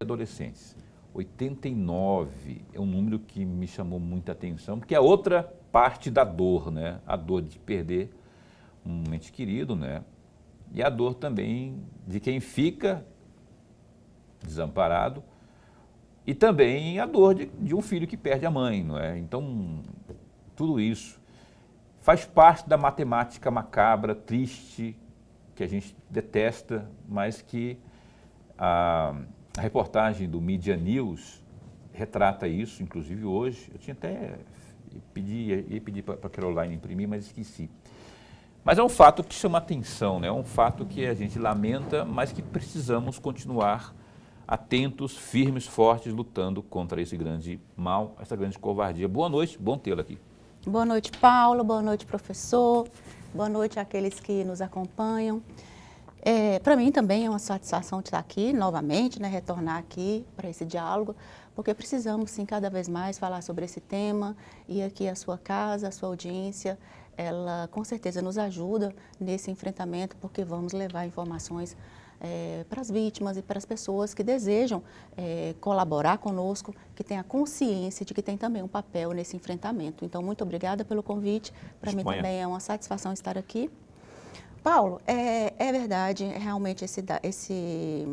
adolescentes. 89 é um número que me chamou muita atenção, porque é outra parte da dor, né? A dor de perder um ente querido, né? E a dor também de quem fica desamparado e também a dor de um filho que perde a mãe, não é? Então, tudo isso faz parte da matemática macabra, triste, que a gente detesta, mas que a reportagem do Media News retrata isso, inclusive hoje. Eu tinha até ia pedir para a Caroline imprimir, mas esqueci. Mas é um fato que chama atenção, né? É um fato que a gente lamenta, mas que precisamos continuar atentos, firmes, fortes, lutando contra esse grande mal, essa grande covardia. Boa noite, bom tê-lo aqui. Boa noite, Paulo. Boa noite, professor. Boa noite àqueles que nos acompanham. Para mim também é uma satisfação de estar aqui novamente, né, retornar aqui para esse diálogo, porque precisamos sim cada vez mais falar sobre esse tema e aqui a sua casa, a sua audiência, ela com certeza nos ajuda nesse enfrentamento, porque vamos levar informações para as vítimas e para as pessoas que desejam colaborar conosco, que têm a consciência de que tem também um papel nesse enfrentamento. Então, muito obrigada pelo convite. Para mim também é uma satisfação estar aqui. Paulo, é verdade, realmente esse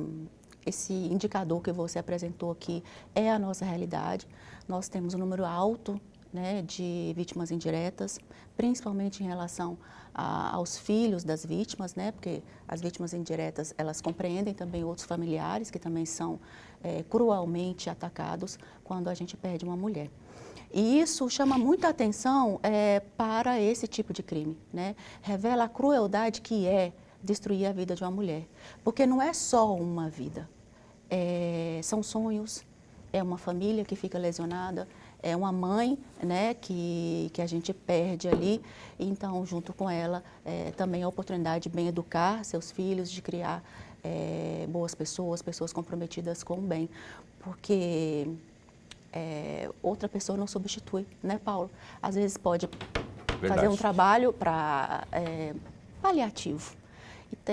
indicador que você apresentou aqui é a nossa realidade. Nós temos um número alto, né, de vítimas indiretas, principalmente em relação aos filhos das vítimas, né, porque as vítimas indiretas, elas compreendem também outros familiares que também são cruelmente atacados quando a gente perde uma mulher. E isso chama muita atenção para esse tipo de crime, né? Revela a crueldade que é destruir a vida de uma mulher. Porque não é só uma vida, são sonhos, é uma família que fica lesionada, é uma mãe, né, que a gente perde ali. Então, junto com ela, também a oportunidade de bem educar seus filhos, de criar boas pessoas, pessoas comprometidas com o bem. Porque outra pessoa não substitui, né, Paulo? Às vezes pode fazer um trabalho paliativo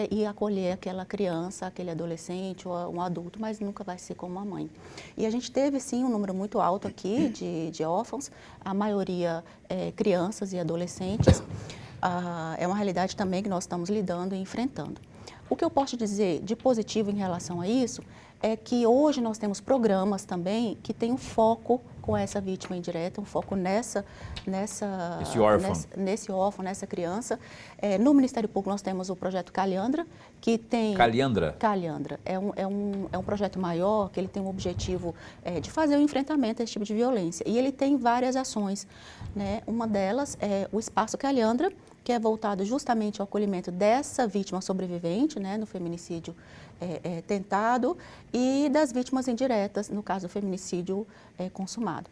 e acolher aquela criança, aquele adolescente ou um adulto, mas nunca vai ser como uma mãe. E a gente teve, sim, um número muito alto aqui de órfãos, a maioria crianças e adolescentes. É uma realidade também que nós estamos lidando e enfrentando. O que eu posso dizer de positivo em relação a isso é que hoje nós temos programas também que têm um foco com essa vítima indireta, um foco nesse órfão, nessa criança. No Ministério Público nós temos o projeto Calhandra, que tem... Calhandra? Calhandra. É um projeto maior, que ele tem o objetivo de fazer o enfrentamento a esse tipo de violência. E ele tem várias ações, né? Uma delas é o Espaço Calhandra, que é voltado justamente ao acolhimento dessa vítima sobrevivente, né, no feminicídio tentado, e das vítimas indiretas, no caso do feminicídio consumado.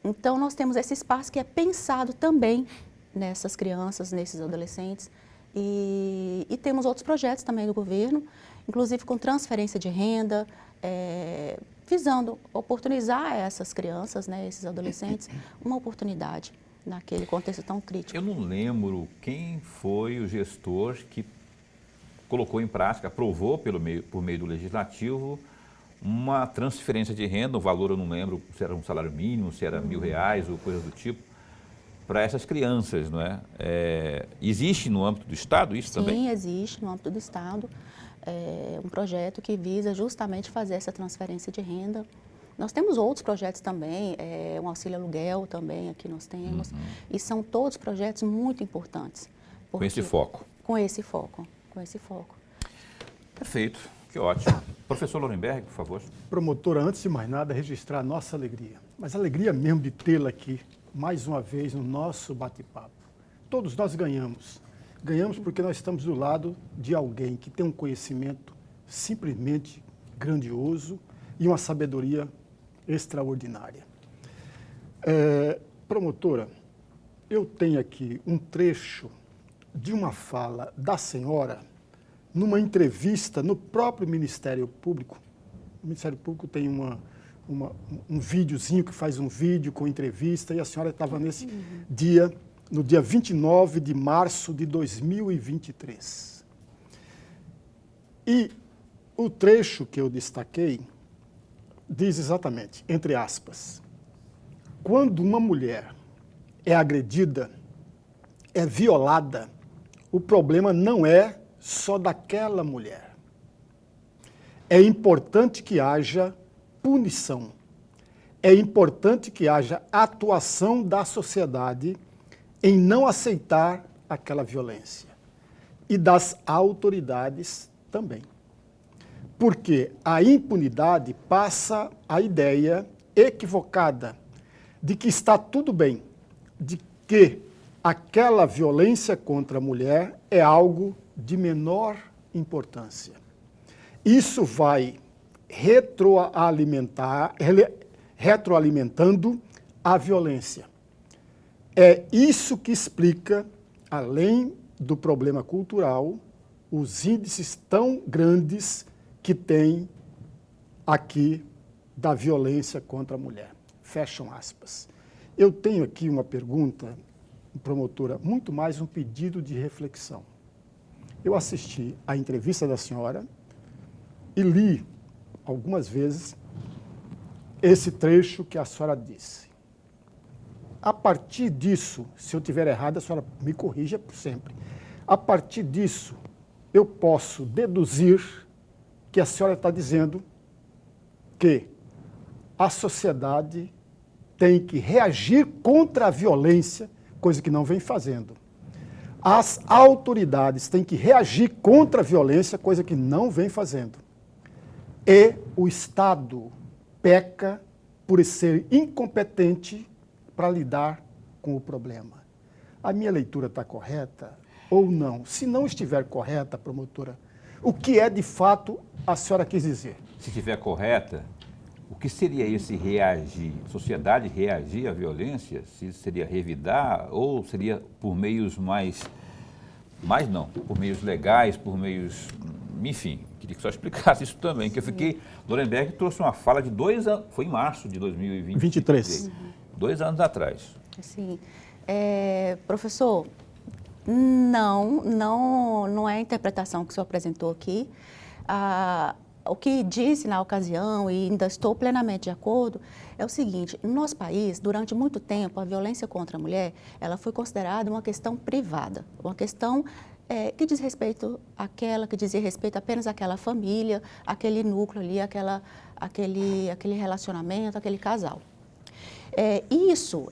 Então, nós temos esse espaço que é pensado também nessas crianças, nesses adolescentes, e temos outros projetos também do governo, inclusive com transferência de renda, visando oportunizar a essas crianças, né, esses adolescentes, uma oportunidade naquele contexto tão crítico. Eu não lembro quem foi o gestor que colocou em prática, aprovou por meio do Legislativo, uma transferência de renda, o valor eu não lembro se era um salário mínimo, se era R$1.000 ou coisa do tipo, para essas crianças, não é? Existe no âmbito do Estado isso também? Sim, existe no âmbito do Estado um projeto que visa justamente fazer essa transferência de renda. Nós temos outros projetos também, um auxílio aluguel também aqui nós temos, e são todos projetos muito importantes. Com esse foco? Com esse foco, com esse foco. Perfeito, que ótimo. Professor Lorenberg, por favor. Promotora, antes de mais nada, registrar a nossa alegria, mas a alegria mesmo de tê-la aqui, mais uma vez, no nosso bate-papo. Todos nós ganhamos. Ganhamos porque nós estamos do lado de alguém que tem um conhecimento simplesmente grandioso e uma sabedoria extraordinária. Promotora, eu tenho aqui um trecho de uma fala da senhora numa entrevista no próprio Ministério Público. O Ministério Público tem um videozinho que faz um vídeo com entrevista, e a senhora estava nesse dia, no dia 29 de março de 2023. E o trecho que eu destaquei diz exatamente, entre aspas, quando uma mulher é agredida, é violada, o problema não é só daquela mulher. É importante que haja punição. É importante que haja atuação da sociedade em não aceitar aquela violência. E das autoridades também. Porque a impunidade passa a ideia equivocada de que está tudo bem, de que aquela violência contra a mulher é algo de menor importância. Isso vai retroalimentando a violência. É isso que explica, além do problema cultural, os índices tão grandes que tem aqui da violência contra a mulher. Fecham aspas. Eu tenho aqui uma pergunta, promotora, muito mais um pedido de reflexão. Eu assisti à entrevista da senhora e li algumas vezes esse trecho que a senhora disse. A partir disso, se eu estiver errado, a senhora me corrija por sempre. A partir disso, eu posso deduzir que a senhora está dizendo que a sociedade tem que reagir contra a violência, coisa que não vem fazendo. As autoridades têm que reagir contra a violência, coisa que não vem fazendo. E o Estado peca por ser incompetente para lidar com o problema. A minha leitura está correta ou não? Se não estiver correta, promotora, o que é de fato a senhora quis dizer? Se estiver correta, o que seria esse reagir? A sociedade reagir à violência? Se seria revidar ou seria por meios por meios legais, por meios, enfim, queria que só explicasse isso também, que eu fiquei, Lorenberg trouxe uma fala de 2 anos, foi em março de 2023, 2 anos atrás. Sim, professor, não é a interpretação que o senhor apresentou aqui. O que disse na ocasião, e ainda estou plenamente de acordo, é o seguinte: no nosso país, durante muito tempo, a violência contra a mulher, ela foi considerada uma questão privada, uma questão que diz respeito que dizia respeito apenas àquela família, aquele núcleo ali, aquele relacionamento, aquele casal. Isso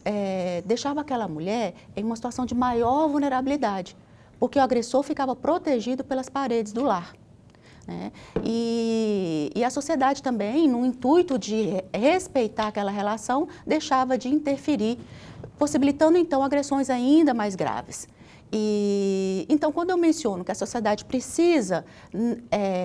deixava aquela mulher em uma situação de maior vulnerabilidade, porque o agressor ficava protegido pelas paredes do lar. Né? E a sociedade também, no intuito de respeitar aquela relação, deixava de interferir, possibilitando então agressões ainda mais graves. Então, quando eu menciono que a sociedade precisa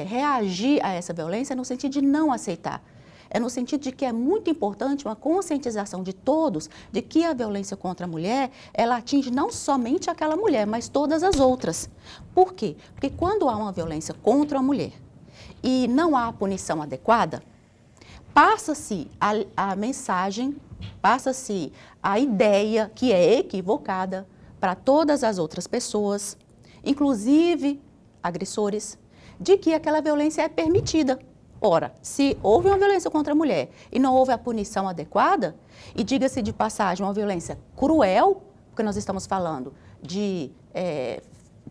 reagir a essa violência, é no sentido de não aceitar. É no sentido de que é muito importante uma conscientização de todos de que a violência contra a mulher, ela atinge não somente aquela mulher, mas todas as outras. Por quê? Porque quando há uma violência contra a mulher e não há punição adequada, passa-se a mensagem, passa-se a ideia que é equivocada para todas as outras pessoas, inclusive agressores, de que aquela violência é permitida. Ora, se houve uma violência contra a mulher e não houve a punição adequada, e diga-se de passagem, uma violência cruel, porque nós estamos falando de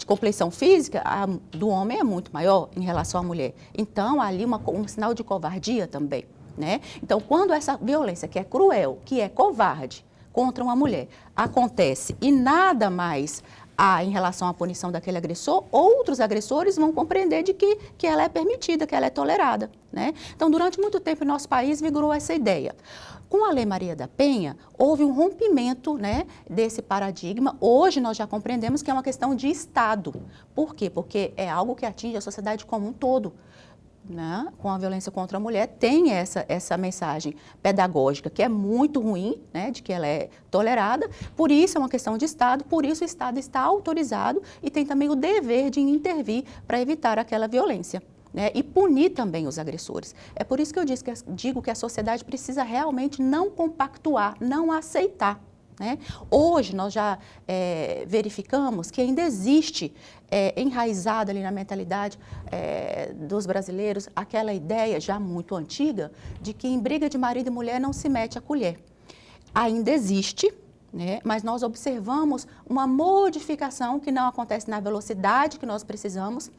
compleição física, a do homem é muito maior em relação à mulher. Então, há ali um sinal de covardia também, né? Então, quando essa violência que é cruel, que é covarde contra uma mulher, acontece e nada mais em relação à punição daquele agressor, outros agressores vão compreender de que ela é permitida, que ela é tolerada, né? Então, durante muito tempo, em nosso país, vigorou essa ideia. Com a Lei Maria da Penha, houve um rompimento, né, desse paradigma. Hoje, nós já compreendemos que é uma questão de Estado. Por quê? Porque é algo que atinge a sociedade como um todo. Né? Com a violência contra a mulher, tem essa mensagem pedagógica que é muito ruim, né? De que ela é tolerada, por isso é uma questão de Estado, por isso o Estado está autorizado e tem também o dever de intervir para evitar aquela violência, né? E punir também os agressores. É por isso que eu digo que a sociedade precisa realmente não compactuar, não aceitar. né? Hoje nós já verificamos que ainda existe enraizada ali na mentalidade dos brasileiros aquela ideia já muito antiga de que em briga de marido e mulher não se mete a colher. Ainda existe, né? Mas nós observamos uma modificação que não acontece na velocidade que nós precisamos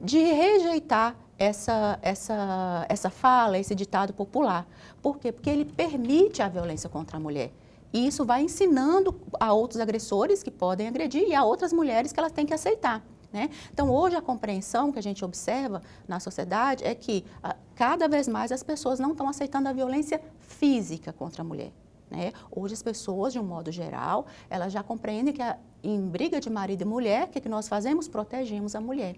de rejeitar essa fala, esse ditado popular. Por quê? Porque ele permite a violência contra a mulher. E isso vai ensinando a outros agressores que podem agredir e a outras mulheres que elas têm que aceitar, né? Então, hoje a compreensão que a gente observa na sociedade é que cada vez mais as pessoas não estão aceitando a violência física contra a mulher, né? Hoje as pessoas, de um modo geral, elas já compreendem que em briga de marido e mulher, o que nós fazemos? Protegemos a mulher,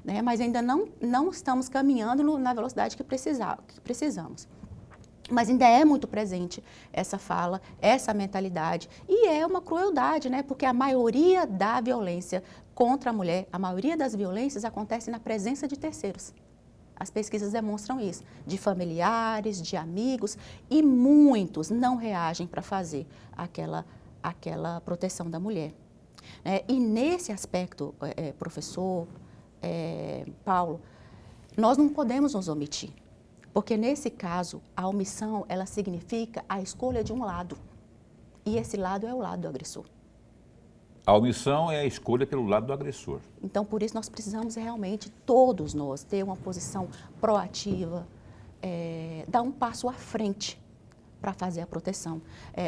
né? Mas ainda não estamos caminhando na velocidade que precisamos. Mas ainda é muito presente essa fala, essa mentalidade. E é uma crueldade, né? Porque a maioria da violência contra a mulher, a maioria das violências acontece na presença de terceiros. As pesquisas demonstram isso, de familiares, de amigos, e muitos não reagem para fazer aquela proteção da mulher. E nesse aspecto, professor Paulo, nós não podemos nos omitir. Porque, nesse caso, a omissão, ela significa a escolha de um lado. E esse lado é o lado do agressor. A omissão é a escolha pelo lado do agressor. Então, por isso, nós precisamos realmente, todos nós, ter uma posição proativa, dar um passo à frente para fazer a proteção.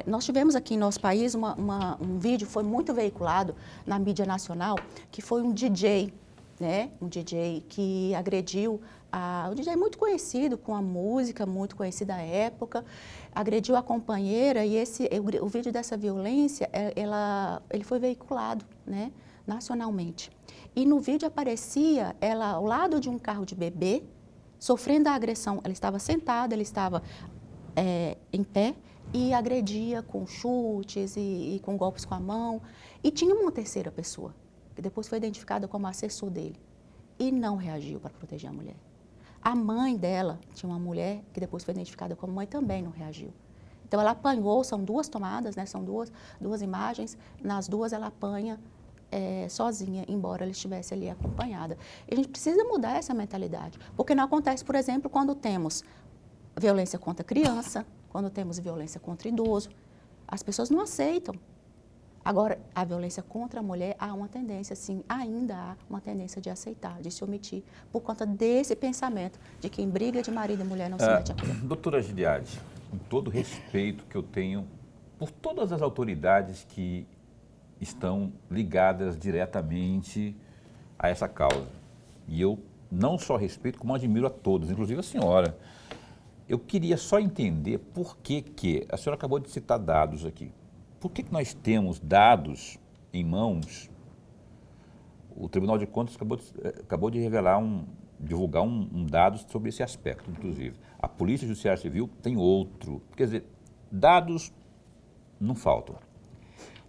Nós tivemos aqui em nosso país um vídeo, foi muito veiculado na mídia nacional, que foi um DJ, né? Um DJ que agrediu, um DJ muito conhecido, com a música muito conhecida à época, agrediu a companheira e o vídeo dessa violência, ele foi veiculado, né, nacionalmente. E no vídeo aparecia ela ao lado de um carro de bebê, sofrendo a agressão. Ela estava sentada, ele estava em pé e agredia com chutes e com golpes com a mão. E tinha uma terceira pessoa, que depois foi identificada como assessor dele, e não reagiu para proteger a mulher. A mãe dela, tinha uma mulher que depois foi identificada como mãe, também não reagiu. Então ela apanhou, são duas tomadas, né, são duas imagens, nas duas ela apanha sozinha, embora ela estivesse ali acompanhada. E a gente precisa mudar essa mentalidade, porque não acontece, por exemplo, quando temos violência contra criança, quando temos violência contra idoso, as pessoas não aceitam. Agora, a violência contra a mulher, há uma tendência, sim, ainda há uma tendência de aceitar, de se omitir, por conta desse pensamento de que em briga de marido e mulher não se mete a colher. Doutora Giliade, com todo o respeito que eu tenho por todas as autoridades que estão ligadas diretamente a essa causa, e eu não só respeito, como admiro a todos, inclusive a senhora, eu queria só entender por que a senhora acabou de citar dados aqui. Por que nós temos dados em mãos? O Tribunal de Contas acabou de divulgar um dado sobre esse aspecto, inclusive. A Polícia Judiciária Civil tem outro. Quer dizer, dados não faltam.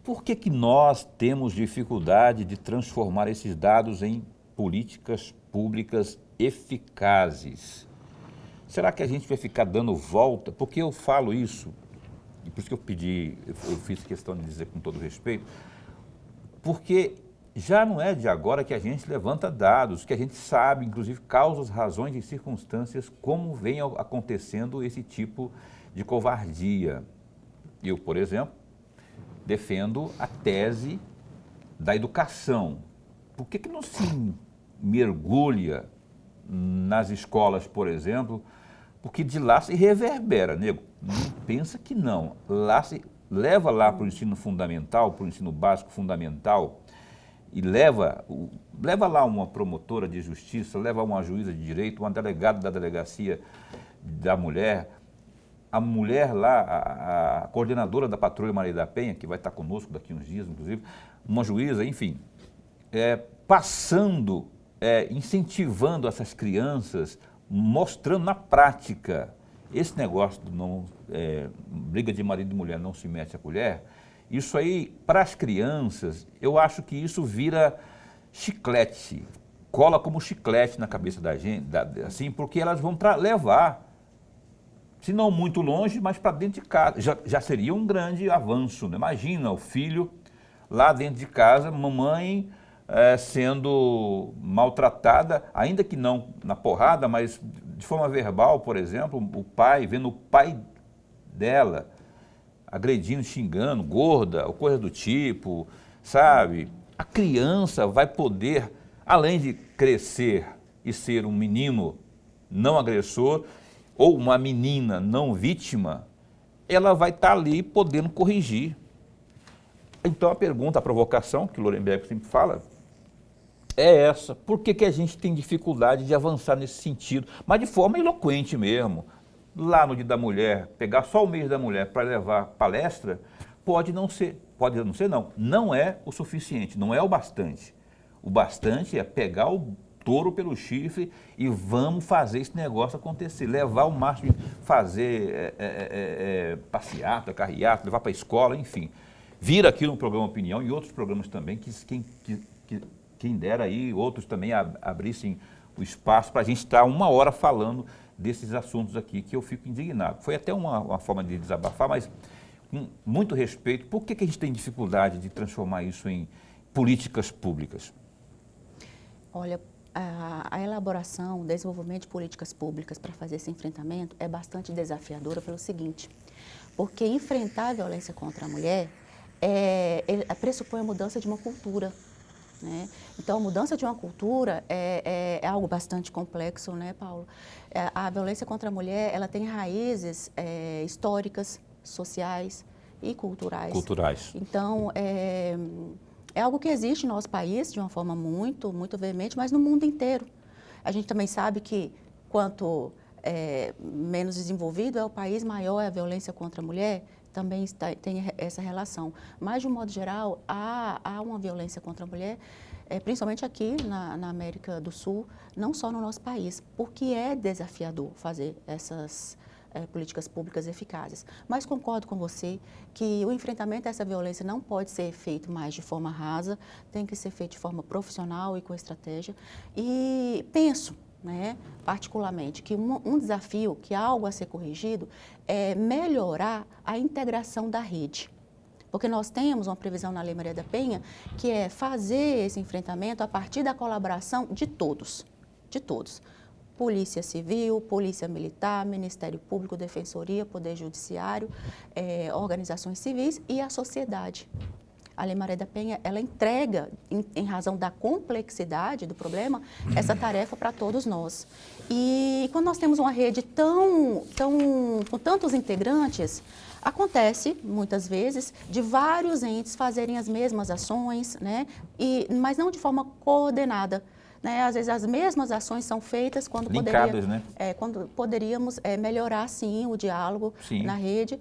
Por que nós temos dificuldade de transformar esses dados em políticas públicas eficazes? Será que a gente vai ficar dando volta? Porque eu falo isso, e por isso que eu fiz questão de dizer com todo respeito, porque já não é de agora que a gente levanta dados, que a gente sabe, inclusive, causas, razões e circunstâncias, como vem acontecendo esse tipo de covardia. Eu, por exemplo, defendo a tese da educação. Por que não se mergulha nas escolas, por exemplo, porque de lá se reverbera, nego? Não pensa que não. Leva lá para o ensino fundamental, para o ensino básico fundamental, e leva lá uma promotora de justiça, leva uma juíza de direito, uma delegada da delegacia da mulher, a mulher lá, a coordenadora da Patrulha Maria da Penha, que vai estar conosco daqui uns dias, inclusive, uma juíza, enfim, passando, incentivando essas crianças, mostrando na prática esse negócio de briga de marido e mulher não se mete a colher. Isso aí, para as crianças, eu acho que isso vira chiclete, cola como chiclete na cabeça da gente, assim, porque elas vão levar. se não muito longe, mas para dentro de casa. Já seria um grande avanço, né? Imagina o filho lá dentro de casa, mamãe sendo maltratada, ainda que não na porrada, mas de forma verbal, por exemplo, o pai, vendo o pai dela agredindo, xingando, gorda, ou coisa do tipo, sabe? A criança vai poder, além de crescer e ser um menino não agressor, ou uma menina não vítima, ela vai estar ali podendo corrigir. Então a pergunta, a provocação, que o Lohrenberg sempre fala, é essa. Por que a gente tem dificuldade de avançar nesse sentido? Mas de forma eloquente mesmo. Lá no Dia da Mulher, pegar só o mês da mulher para levar palestra, pode não ser não. Não é o suficiente, não é o bastante. O bastante é pegar o touro pelo chifre e vamos fazer esse negócio acontecer. Levar o máximo, fazer passeata, carreata, levar para a escola, enfim. Vir aqui no programa Opinião e outros programas também, quem dera aí, outros também abrissem o espaço para a gente estar 1 hora falando desses assuntos aqui, que eu fico indignado. Foi até uma forma de desabafar, mas com muito respeito. Por que a gente tem dificuldade de transformar isso em políticas públicas? Olha, a elaboração, o desenvolvimento de políticas públicas para fazer esse enfrentamento é bastante desafiadora pelo seguinte, porque enfrentar a violência contra a mulher pressupõe a mudança de uma cultura. Né? Então, a mudança de uma cultura é algo bastante complexo, né, Paulo? A violência contra a mulher, ela tem raízes históricas, sociais e culturais. Então, é algo que existe no nosso país de uma forma muito, muito veemente, mas no mundo inteiro. A gente também sabe que quanto menos desenvolvido é o país, maior é a violência contra a mulher, também tem essa relação. Mas, de um modo geral, há uma violência contra a mulher, principalmente aqui na América do Sul, não só no nosso país, porque é desafiador fazer essas políticas públicas eficazes. Mas concordo com você que o enfrentamento a essa violência não pode ser feito mais de forma rasa, tem que ser feito de forma profissional e com estratégia. E penso, né, particularmente, que um desafio, que algo a ser corrigido, é melhorar a integração da rede. Porque nós temos uma previsão na Lei Maria da Penha, que é fazer esse enfrentamento a partir da colaboração de todos. Polícia Civil, Polícia Militar, Ministério Público, Defensoria, Poder Judiciário, organizações civis e a sociedade. A Lei Maria da Penha, ela entrega, em razão da complexidade do problema, essa tarefa para todos nós. E quando nós temos uma rede com tantos integrantes, acontece, muitas vezes, de vários entes fazerem as mesmas ações, né? Mas não de forma coordenada. Né? Às vezes as mesmas ações são feitas quando, quando poderíamos melhorar, sim, o diálogo na rede.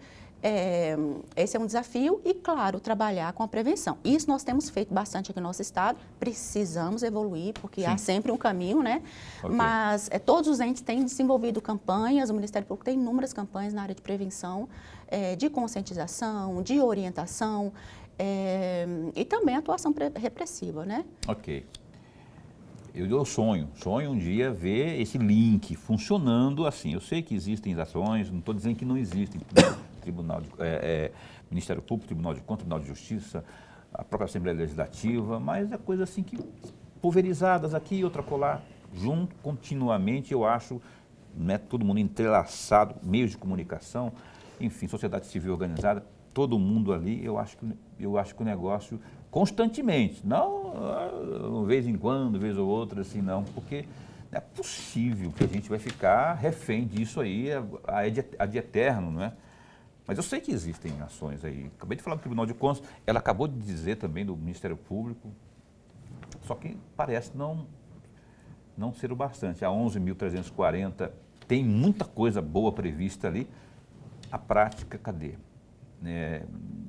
Esse é um desafio e, claro, trabalhar com a prevenção. Isso nós temos feito bastante aqui no nosso estado, precisamos evoluir, porque há sempre um caminho, né? Okay. Mas todos os entes têm desenvolvido campanhas, o Ministério Público tem inúmeras campanhas na área de prevenção, de conscientização, de orientação e também atuação repressiva, né? Ok. Eu sonho um dia ver esse link funcionando assim. Eu sei que existem ações, não estou dizendo que não existem. Ministério Público, Tribunal de Contas, Tribunal de Justiça, a própria Assembleia Legislativa, mas é coisa assim que pulverizadas aqui, outra colar, junto, continuamente, eu acho, né, todo mundo entrelaçado, meios de comunicação, enfim, sociedade civil organizada, todo mundo ali, eu acho que o negócio constantemente, não vez em quando, vez ou outra, assim, não, porque não é possível que a gente vai ficar refém disso aí, a de eterno, não é? Mas eu sei que existem ações aí. Acabei de falar do Tribunal de Contas, ela acabou de dizer também do Ministério Público, só que parece não ser o bastante. A 11.340 tem muita coisa boa prevista ali, a prática, cadê?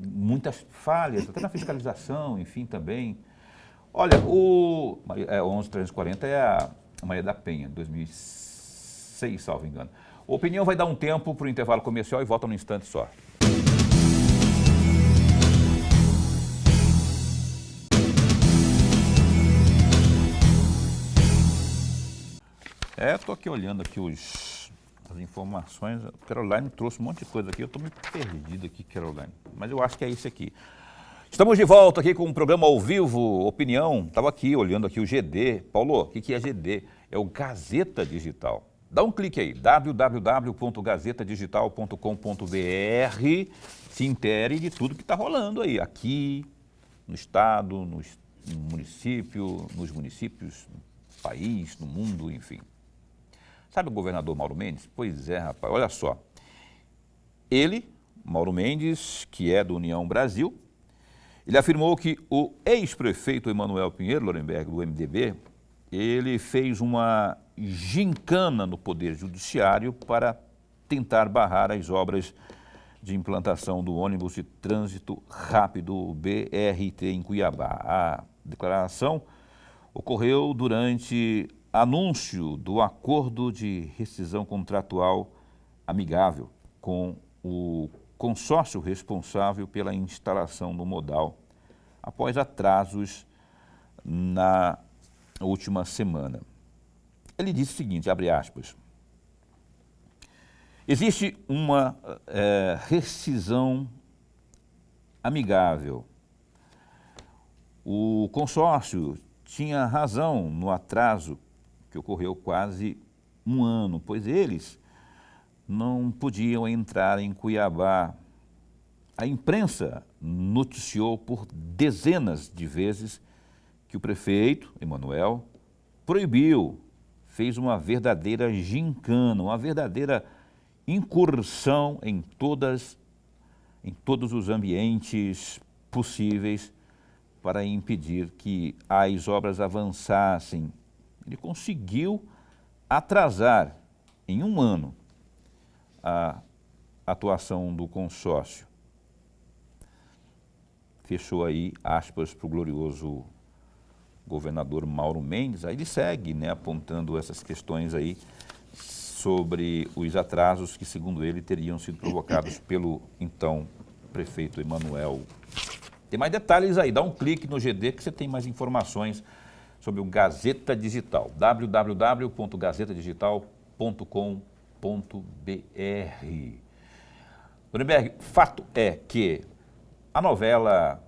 Muitas falhas, até na fiscalização, enfim, também. Olha, o 11.340 é a Maria da Penha, 2006, salvo engano. A Opinião vai dar um tempo para o intervalo comercial e volta num instante só. Estou aqui olhando aqui os as informações. A Caroline trouxe um monte de coisa aqui, eu estou meio perdido aqui, Caroline, mas eu acho que é isso aqui. Estamos de volta aqui com um programa ao vivo, Opinião. Estava aqui, olhando aqui o GD. Paulo, o que é GD? É o Gazeta Digital. Dá um clique aí, www.gazetadigital.com.br, se intere de tudo que está rolando aí, aqui, no estado, no município, nos municípios, no país, no mundo, enfim. Sabe o governador Mauro Mendes? Pois é, rapaz, olha só. Ele, Mauro Mendes, que é do União Brasil, ele afirmou que o ex-prefeito Emanuel Pinheiro Lorenberg, do MDB, ele fez uma gincana no Poder Judiciário para tentar barrar as obras de implantação do ônibus de trânsito rápido BRT em Cuiabá. A declaração ocorreu durante anúncio do acordo de rescisão contratual amigável com o consórcio responsável pela instalação do modal, após atrasos na última semana. Ele disse o seguinte, abre aspas, existe uma rescisão amigável. O consórcio tinha razão no atraso que ocorreu quase um ano, pois eles não podiam entrar em Cuiabá. A imprensa noticiou por dezenas de vezes que o prefeito, Emanuel, proibiu, fez uma verdadeira gincana, uma verdadeira incursão em todos os ambientes possíveis para impedir que as obras avançassem. Ele conseguiu atrasar em um ano a atuação do consórcio. Fechou aí aspas para o glorioso governador Mauro Mendes. Aí ele segue, né, apontando essas questões aí sobre os atrasos que, segundo ele, teriam sido provocados pelo então prefeito Emanuel. Tem mais detalhes aí, dá um clique no GD que você tem mais informações sobre o Gazeta Digital, www.gazetadigital.com.br. Lorenberg, fato é que a novela,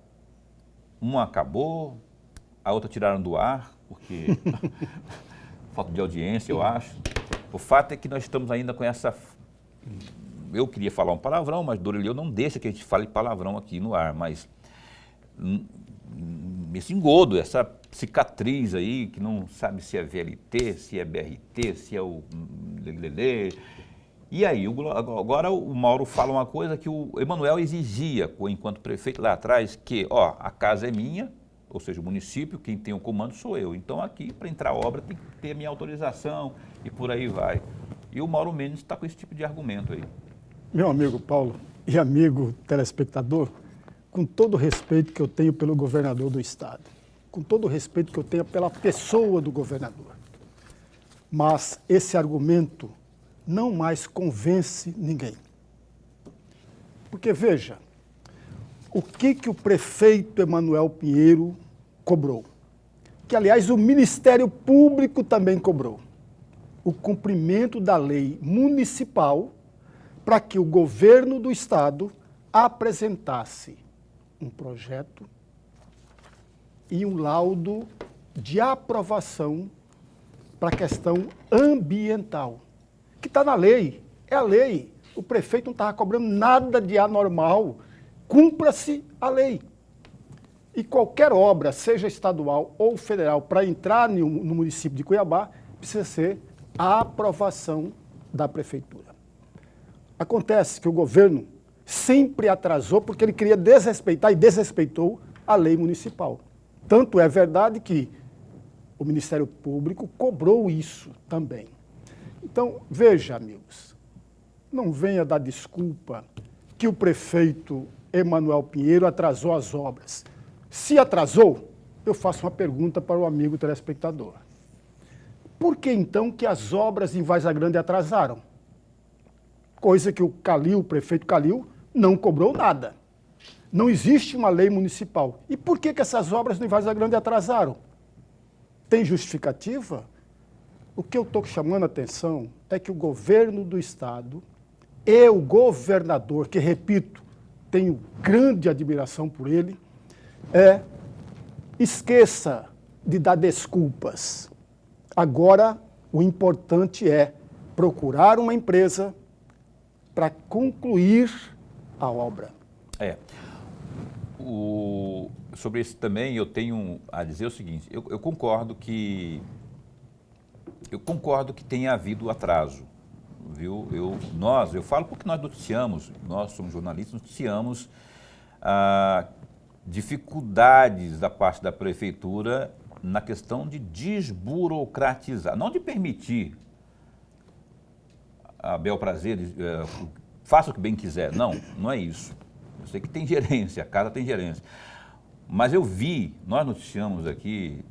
uma acabou, a outra tiraram do ar, porque falta de audiência, eu acho. O fato é que nós estamos ainda com essa... Eu queria falar um palavrão, mas Dorileu não deixa que a gente fale palavrão aqui no ar, mas esse engodo, essa cicatriz aí, que não sabe se é VLT, se é BRT, se é o lelê. E aí, agora o Mauro fala uma coisa que o Emanuel exigia, enquanto prefeito lá atrás, que, ó, a casa é minha, ou seja, o município, quem tem o comando sou eu. Então aqui, para entrar a obra, tem que ter a minha autorização e por aí vai. E o Mauro Mendes está com esse tipo de argumento aí. Meu amigo Paulo e amigo telespectador, com todo o respeito que eu tenho pelo governador do estado, com todo o respeito que eu tenho pela pessoa do governador, mas esse argumento não mais convence ninguém. Porque, veja, o que o prefeito Emanuel Pinheiro cobrou? Que, aliás, o Ministério Público também cobrou. O cumprimento da lei municipal para que o governo do estado apresentasse um projeto e um laudo de aprovação para a questão ambiental, que está na lei, é a lei. O prefeito não estava cobrando nada de anormal, cumpra-se a lei. E qualquer obra, seja estadual ou federal, para entrar no município de Cuiabá, precisa ser a aprovação da prefeitura. Acontece que o governo sempre atrasou porque ele queria desrespeitar e desrespeitou a lei municipal. Tanto é verdade que o Ministério Público cobrou isso também. Então, veja, amigos, não venha dar desculpa que o prefeito Emanuel Pinheiro atrasou as obras. Se atrasou, eu faço uma pergunta para o amigo telespectador. Por que então que as obras em Várzea Grande atrasaram? Coisa que o prefeito Calil, não cobrou nada. Não existe uma lei municipal. E por que essas obras em Várzea Grande atrasaram? Tem justificativa? O que eu estou chamando a atenção é que o governo do Estado e o governador, que, repito, tenho grande admiração por ele, esqueça de dar desculpas. Agora, o importante é procurar uma empresa para concluir a obra. Sobre isso também eu tenho a dizer o seguinte, eu concordo que tenha havido atraso, viu? Eu falo porque nós noticiamos, nós somos jornalistas, noticiamos dificuldades da parte da prefeitura na questão de desburocratizar, não de permitir a bel prazer, faça o que bem quiser, não é isso. Eu sei que tem gerência, a casa tem gerência, mas nós noticiamos aqui,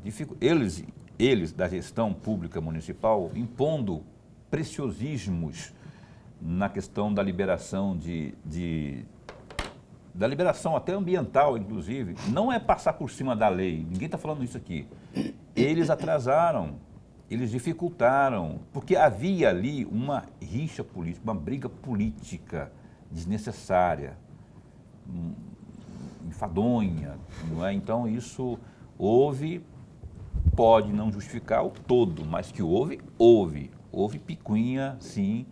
eles da gestão pública municipal impondo preciosismos na questão da liberação da liberação até ambiental, inclusive. Não é passar por cima da lei, ninguém está falando isso aqui. Eles atrasaram, eles dificultaram, porque havia ali uma rixa política, uma briga política desnecessária, enfadonha, não é? Então isso pode não justificar o todo, mas que houve picuinha, sim,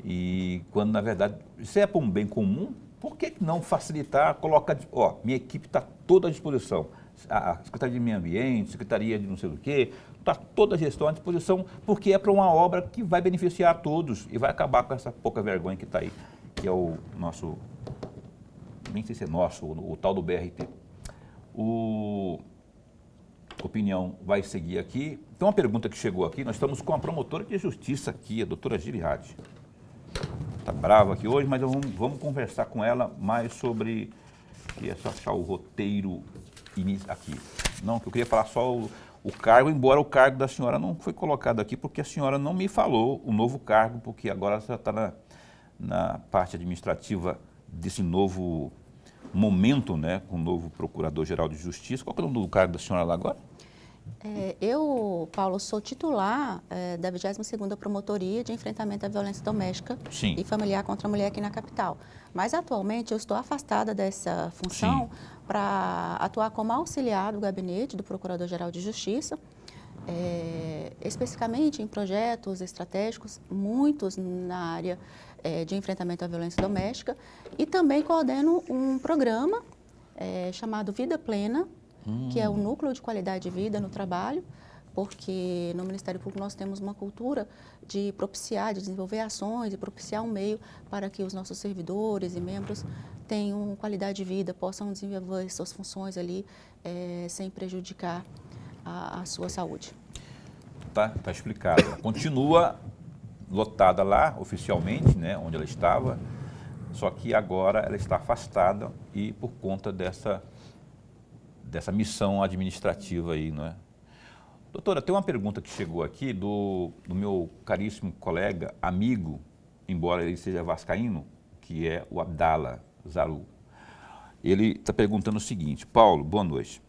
e quando na verdade, se é para um bem comum, por que não facilitar, colocar, minha equipe está toda à disposição, a Secretaria de Meio Ambiente, Secretaria de não sei o quê, está toda a gestão à disposição, porque é para uma obra que vai beneficiar a todos e vai acabar com essa pouca vergonha que está aí, que é o nosso, nem sei se é nosso, o tal do BRT. Opinião vai seguir aqui. Tem uma pergunta que chegou aqui, nós estamos com a promotora de justiça aqui, a doutora Giliade. Está brava aqui hoje, mas vamos conversar com ela mais sobre, queria só achar o roteiro aqui. Não, que eu queria falar só o cargo, embora o cargo da senhora não foi colocado aqui, porque a senhora não me falou o novo cargo, porque agora você está na parte administrativa desse novo momento, né, com o novo Procurador-Geral de Justiça. Qual é o nome do cargo da senhora lá agora? Eu, Paulo, sou titular da 22ª Promotoria de Enfrentamento à Violência Doméstica Sim. e Familiar contra a Mulher aqui na capital. Mas, atualmente, eu estou afastada dessa função para atuar como auxiliar do gabinete do Procurador-Geral de Justiça, especificamente em projetos estratégicos, muitos na área de enfrentamento à violência doméstica, e também coordeno um programa chamado Vida Plena, que é o núcleo de qualidade de vida no trabalho, porque no Ministério Público nós temos uma cultura de propiciar, de desenvolver ações e propiciar um meio para que os nossos servidores e membros tenham qualidade de vida, possam desenvolver suas funções ali sem prejudicar a sua saúde. Tá explicado. Ela continua lotada lá, oficialmente, né, onde ela estava, só que agora ela está afastada e por conta dessa missão administrativa aí, não é? Doutora, tem uma pergunta que chegou aqui do meu caríssimo colega, amigo, embora ele seja vascaíno, que é o Abdala Zaru. Ele está perguntando o seguinte: Paulo, boa noite.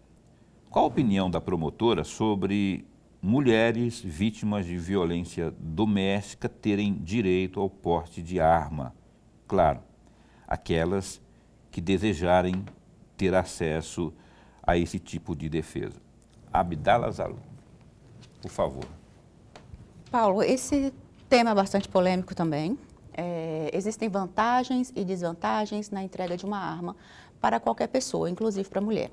Qual a opinião da promotora sobre mulheres vítimas de violência doméstica terem direito ao porte de arma? Claro, aquelas que desejarem ter acesso a esse tipo de defesa. Abdala Zaru, por favor. Paulo, esse tema é bastante polêmico também. Existem vantagens e desvantagens na entrega de uma arma para qualquer pessoa, inclusive para a mulher.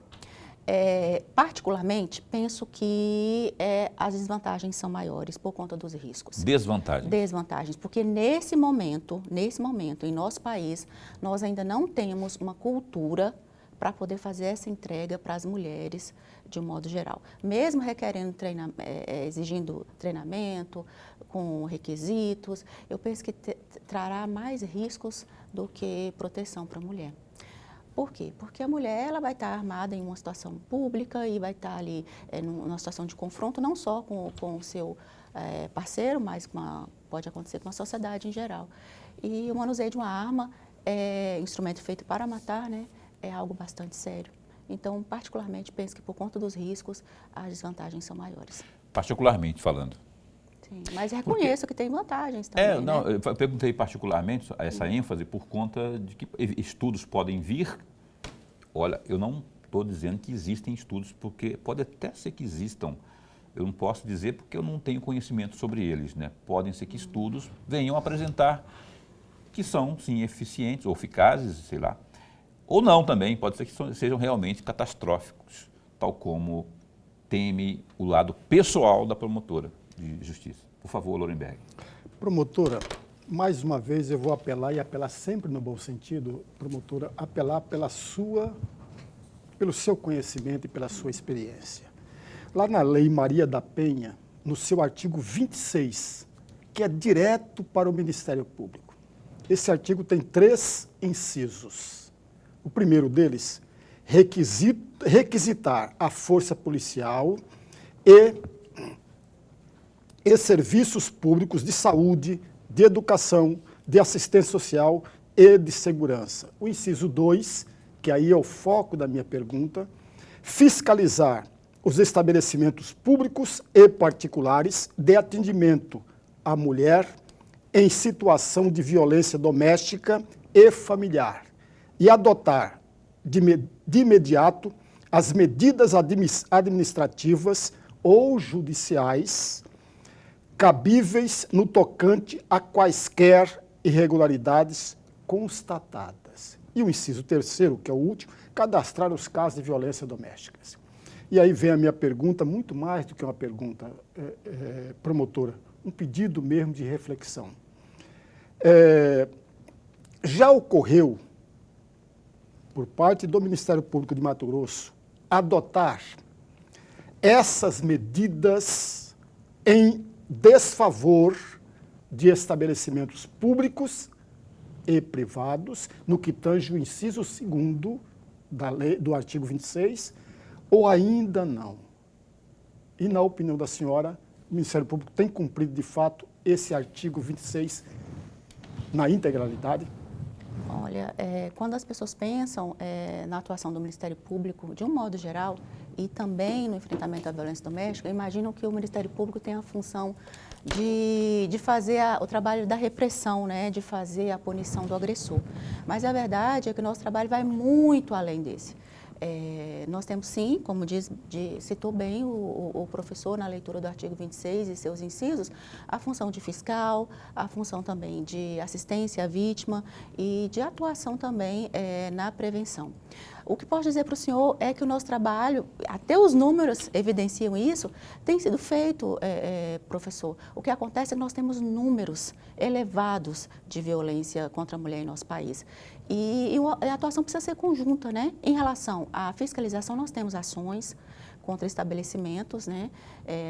Particularmente, penso que as desvantagens são maiores por conta dos riscos. Desvantagens? Desvantagens, porque nesse momento, em nosso país, nós ainda não temos uma cultura para poder fazer essa entrega para as mulheres de um modo geral. Mesmo requerendo exigindo treinamento, com requisitos, eu penso que trará mais riscos do que proteção para a mulher. Por quê? Porque a mulher ela vai estar armada em uma situação pública e vai estar ali numa situação de confronto, não só com o seu parceiro, mas pode acontecer com a sociedade em geral. E o manuseio de uma arma instrumento feito para matar, né? É algo bastante sério. Então, particularmente, penso que por conta dos riscos, as desvantagens são maiores. Particularmente falando? Sim, mas reconheço que tem vantagens também, Não, né? eu perguntei particularmente essa ênfase por conta de que estudos podem vir. Olha, eu não estou dizendo que existem estudos, porque pode até ser que existam. Eu não posso dizer porque eu não tenho conhecimento sobre eles, né? Podem ser que estudos venham apresentar que são, sim, eficientes ou eficazes, sei lá. Ou não também, pode ser que sejam realmente catastróficos, tal como teme o lado pessoal da promotora de justiça. Por favor, Lorenberg. Promotora, mais uma vez eu vou apelar, e apelar sempre no bom sentido, promotora, apelar pelo seu conhecimento e pela sua experiência. Lá na Lei Maria da Penha, no seu artigo 26, que é direto para o Ministério Público. Esse artigo tem 3 incisos. O primeiro deles, requisitar a força policial e serviços públicos de saúde, de educação, de assistência social e de segurança. O inciso 2, que aí é o foco da minha pergunta, fiscalizar os estabelecimentos públicos e particulares de atendimento à mulher em situação de violência doméstica e familiar e adotar de imediato as medidas administrativas ou judiciais cabíveis no tocante a quaisquer irregularidades constatadas. E o inciso 3º, que é o último, cadastrar os casos de violência doméstica. E aí vem a minha pergunta, muito mais do que uma pergunta, promotora, um pedido mesmo de reflexão. Já ocorreu, por parte do Ministério Público de Mato Grosso, adotar essas medidas em desfavor de estabelecimentos públicos e privados, no que tange o inciso 2º da lei, do artigo 26, ou ainda não? E, na opinião da senhora, o Ministério Público tem cumprido, de fato, esse artigo 26 na integralidade? Olha, quando as pessoas pensam na atuação do Ministério Público, de um modo geral, e também no enfrentamento à violência doméstica, imaginam que o Ministério Público tem a função de fazer o trabalho da repressão, né, de fazer a punição do agressor. Mas a verdade é que o nosso trabalho vai muito além desse. Nós temos, sim, como citou bem o professor na leitura do artigo 26 e seus incisos, a função de fiscal, a função também de assistência à vítima e de atuação também na prevenção. O que posso dizer para o senhor é que o nosso trabalho, até os números evidenciam isso, tem sido feito, professor. O que acontece é que nós temos números elevados de violência contra a mulher em nosso país. E a atuação precisa ser conjunta, né? Em relação à fiscalização, nós temos ações contra estabelecimentos, né?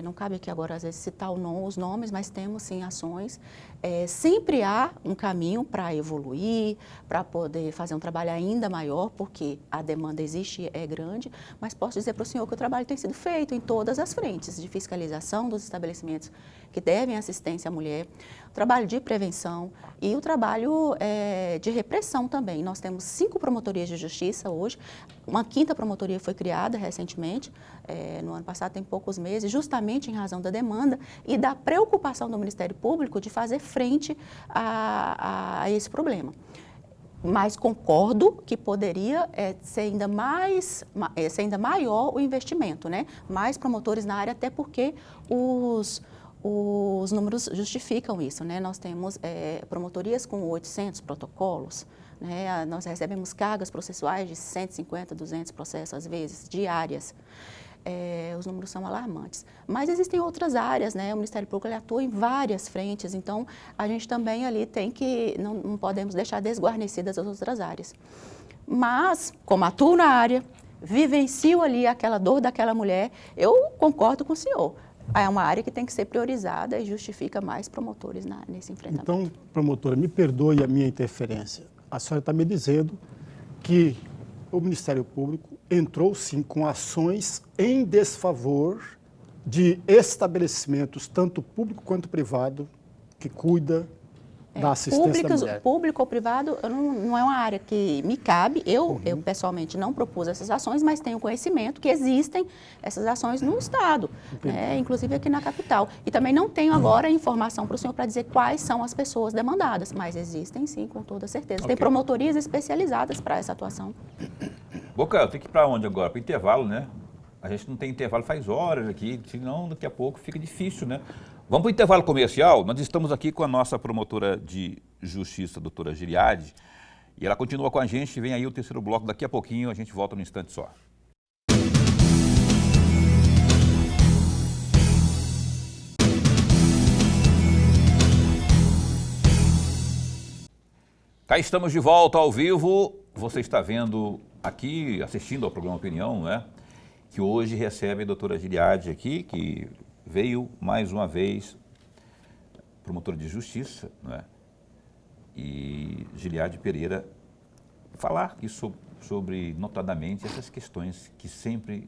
Não cabe aqui agora, às vezes, citar os nomes, mas temos, sim, ações. Sempre há um caminho para evoluir, para poder fazer um trabalho ainda maior, porque a demanda existe, é grande, mas posso dizer para o senhor que o trabalho tem sido feito em todas as frentes, de fiscalização dos estabelecimentos que devem assistência à mulher, o trabalho de prevenção e o trabalho de repressão também. Nós temos 5 promotorias de justiça hoje, uma 5ª promotoria foi criada recentemente, no ano passado, tem poucos meses, justamente em razão da demanda e da preocupação do Ministério Público de fazer frente a esse problema. Mas concordo que poderia ser ainda maior o investimento, né? Mais promotores na área, até porque os números justificam isso, né? Nós temos promotorias com 800 protocolos, né? Nós recebemos cargas processuais de 150, 200 processos, às vezes, diárias. Os números são alarmantes. Mas existem outras áreas, né? O Ministério Público ele atua em várias frentes, então a gente também ali tem que, não podemos deixar desguarnecidas as outras áreas. Mas, como atuo na área, vivencio ali aquela dor daquela mulher, eu concordo com o senhor. É uma área que tem que ser priorizada e justifica mais promotores nesse enfrentamento. Então, promotora, me perdoe a minha interferência. A senhora está me dizendo que o Ministério Público entrou, sim, com ações em desfavor de estabelecimentos, tanto público quanto privado, que cuida da assistência da mulher. Público ou privado, não é uma área que me cabe. Eu pessoalmente não propus essas ações, mas tenho conhecimento que existem essas ações no Estado, inclusive aqui na capital. E também não tenho agora informação para o senhor para dizer quais são as pessoas demandadas, mas existem sim, com toda certeza. Tem promotorias especializadas para essa atuação. Boca, tem que ir para onde agora? Para o intervalo, né? A gente não tem intervalo faz horas aqui, senão daqui a pouco fica difícil, né? Vamos para o intervalo comercial. Nós estamos aqui com a nossa promotora de justiça, doutora Giliade, e ela continua com a gente. Vem aí o terceiro bloco daqui a pouquinho, a gente volta num instante só. Cá estamos de volta ao vivo. Você está vendo aqui, assistindo ao programa Opinião, né? Que hoje recebe a doutora Giliade aqui, que veio mais uma vez, promotora de justiça, né? E Giliade Pereira falar aqui sobre, notadamente, essas questões que sempre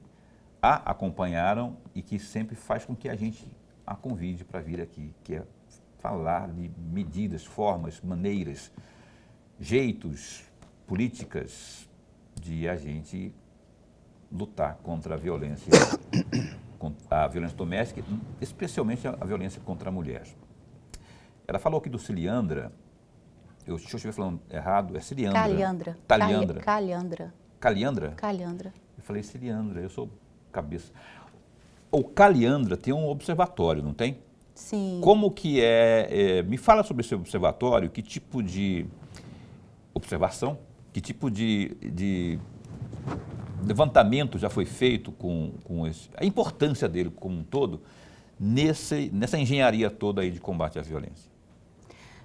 a acompanharam e que sempre faz com que a gente a convide para vir aqui, que é falar de medidas, formas, maneiras, jeitos, políticas de a gente lutar contra a violência doméstica, especialmente a violência contra a mulher. Ela falou aqui do Ciliandra, se eu estiver falando errado, é Ciliandra. Calhandra. Calhandra. Calhandra. Calhandra? Calhandra. Eu falei Ciliandra, eu sou cabeça. O Calhandra tem um observatório, não tem? Sim. Como que me fala sobre esse observatório, que tipo de observação, que tipo de levantamento já foi feito com a importância dele como um todo nessa engenharia toda aí de combate à violência.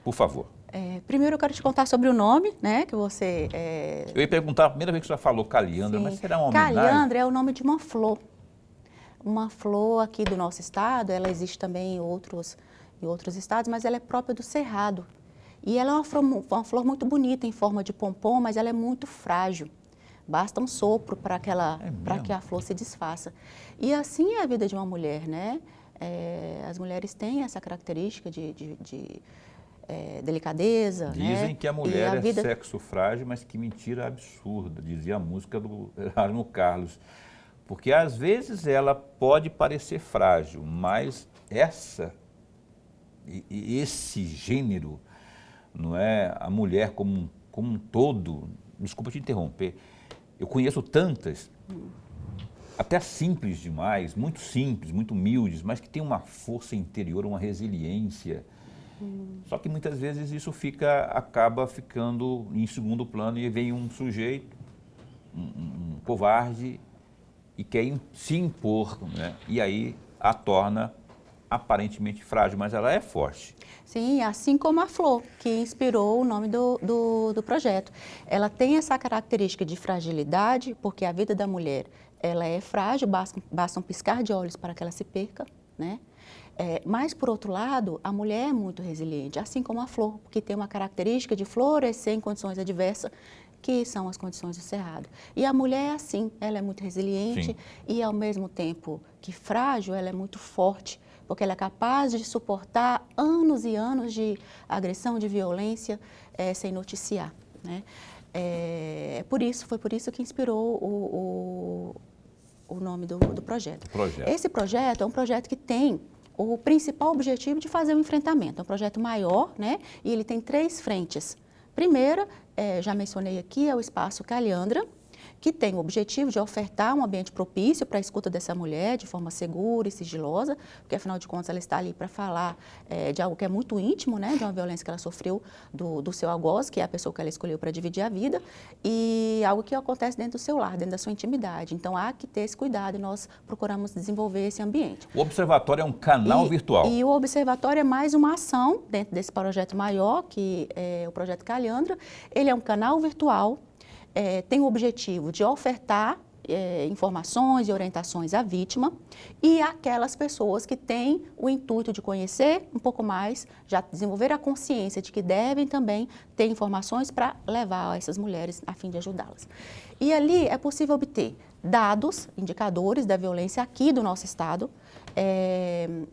Por favor. Primeiro eu quero te contar sobre o nome, né, que você... Eu ia perguntar, a primeira vez que você falou Calhandra, mas será uma homenagem? Calhandra é o nome de uma flor. Uma flor aqui do nosso estado, ela existe também em outros estados, mas ela é própria do Cerrado. E ela é uma flor muito bonita em forma de pompom, mas ela é muito frágil. Basta um sopro para que a flor se desfaça. E assim é a vida de uma mulher, né? As mulheres têm essa característica de delicadeza. Dizem que a mulher é sexo frágil, mas que mentira absurda, dizia a música do Erasmo Carlos. Porque às vezes ela pode parecer frágil, mas esse gênero, não é? A mulher como um todo, desculpa te interromper, eu conheço tantas, até simples demais, muito humildes, mas que tem uma força interior, uma resiliência. Só que muitas vezes isso acaba ficando em segundo plano e vem um sujeito, um covarde, e quer se impor, né? E aí a torna aparentemente frágil, mas ela é forte. Sim, assim como a flor, que inspirou o nome do projeto. Ela tem essa característica de fragilidade, porque a vida da mulher ela é frágil, basta um piscar de olhos para que ela se perca, né? Mas, por outro lado, a mulher é muito resiliente, assim como a flor, que tem uma característica de florescer em condições adversas, que são as condições do cerrado. E a mulher é assim, ela é muito resiliente. Sim. E, ao mesmo tempo que frágil, ela é muito forte, porque ela é capaz de suportar anos e anos de agressão, de violência, sem noticiar, né? Foi por isso que inspirou o nome do projeto. Esse projeto é um projeto que tem o principal objetivo de fazer o enfrentamento. É um projeto maior, né? E ele tem 3 frentes. Primeira, já mencionei aqui, é o espaço Calhandra, que tem o objetivo de ofertar um ambiente propício para a escuta dessa mulher de forma segura e sigilosa, porque, afinal de contas, ela está ali para falar de algo que é muito íntimo, né, de uma violência que ela sofreu do seu algoz, que é a pessoa que ela escolheu para dividir a vida, e algo que acontece dentro do seu lar, dentro da sua intimidade. Então, há que ter esse cuidado e nós procuramos desenvolver esse ambiente. O Observatório é um canal virtual. E o Observatório é mais uma ação dentro desse projeto maior, que é o Projeto Calhandra. Ele é um canal virtual, tem o objetivo de ofertar informações e orientações à vítima e àquelas pessoas que têm o intuito de conhecer um pouco mais, já desenvolver a consciência de que devem também ter informações para levar a essas mulheres a fim de ajudá-las. E ali é possível obter dados, indicadores da violência aqui do nosso estado.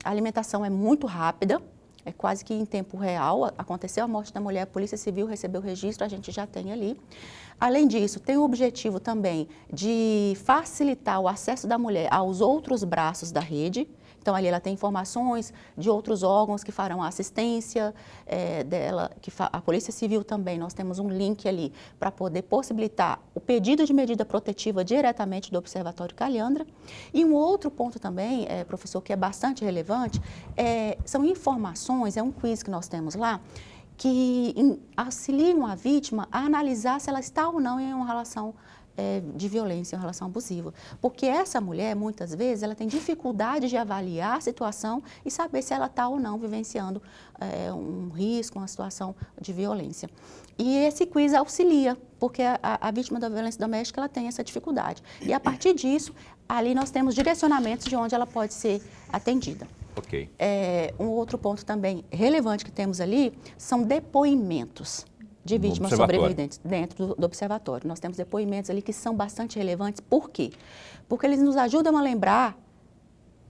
A alimentação é muito rápida. é quase que em tempo real. Aconteceu a morte da mulher, a Polícia Civil recebeu o registro, a gente já tem ali. Além disso, tem o objetivo também de facilitar o acesso da mulher aos outros braços da rede. Então, ali ela tem informações de outros órgãos que farão a assistência dela, a Polícia Civil também. Nós temos um link ali para poder possibilitar o pedido de medida protetiva diretamente do Observatório Calhandra. E um outro ponto também, professor, que é bastante relevante, são informações, é um quiz que nós temos lá, que auxiliam a vítima a analisar se ela está ou não em uma relação de violência, uma relação abusiva. Porque essa mulher, muitas vezes, ela tem dificuldade de avaliar a situação e saber se ela está ou não vivenciando um risco, uma situação de violência. E esse quiz auxilia, porque a vítima da violência doméstica ela tem essa dificuldade. E a partir disso, ali nós temos direcionamentos de onde ela pode ser atendida. Ok. Um outro ponto também relevante que temos ali são depoimentos de vítimas sobreviventes dentro do observatório. Nós temos depoimentos ali que são bastante relevantes. Por quê? Porque eles nos ajudam a lembrar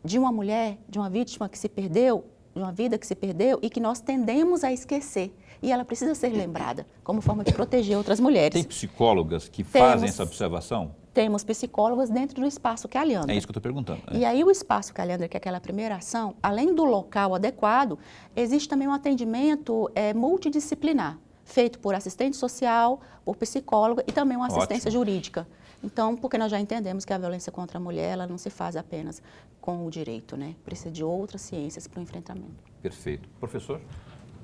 de uma mulher, de uma vítima que se perdeu, de uma vida que se perdeu e que nós tendemos a esquecer. E ela precisa ser lembrada como forma de proteger outras mulheres. Tem psicólogas que fazem essa observação? Temos psicólogas dentro do Espaço Calhandra. É isso que eu estou perguntando. E aí o Espaço Calhandra, que é aquela primeira ação, além do local adequado, existe também um atendimento multidisciplinar, feito por assistente social, por psicóloga e também uma assistência jurídica. Então, porque nós já entendemos que a violência contra a mulher, ela não se faz apenas com o direito, né? Precisa de outras ciências para o enfrentamento. Perfeito. Professor?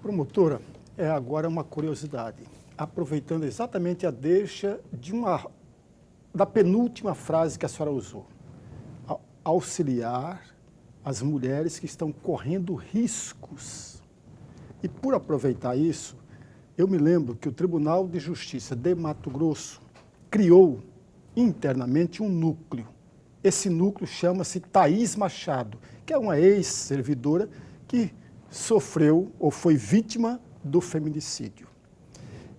Promotora, agora uma curiosidade. Aproveitando exatamente a deixa da penúltima frase que a senhora usou. Auxiliar as mulheres que estão correndo riscos. E por aproveitar isso, eu me lembro que o Tribunal de Justiça de Mato Grosso criou internamente um núcleo. Esse núcleo chama-se Thaís Machado, que é uma ex-servidora que sofreu ou foi vítima do feminicídio.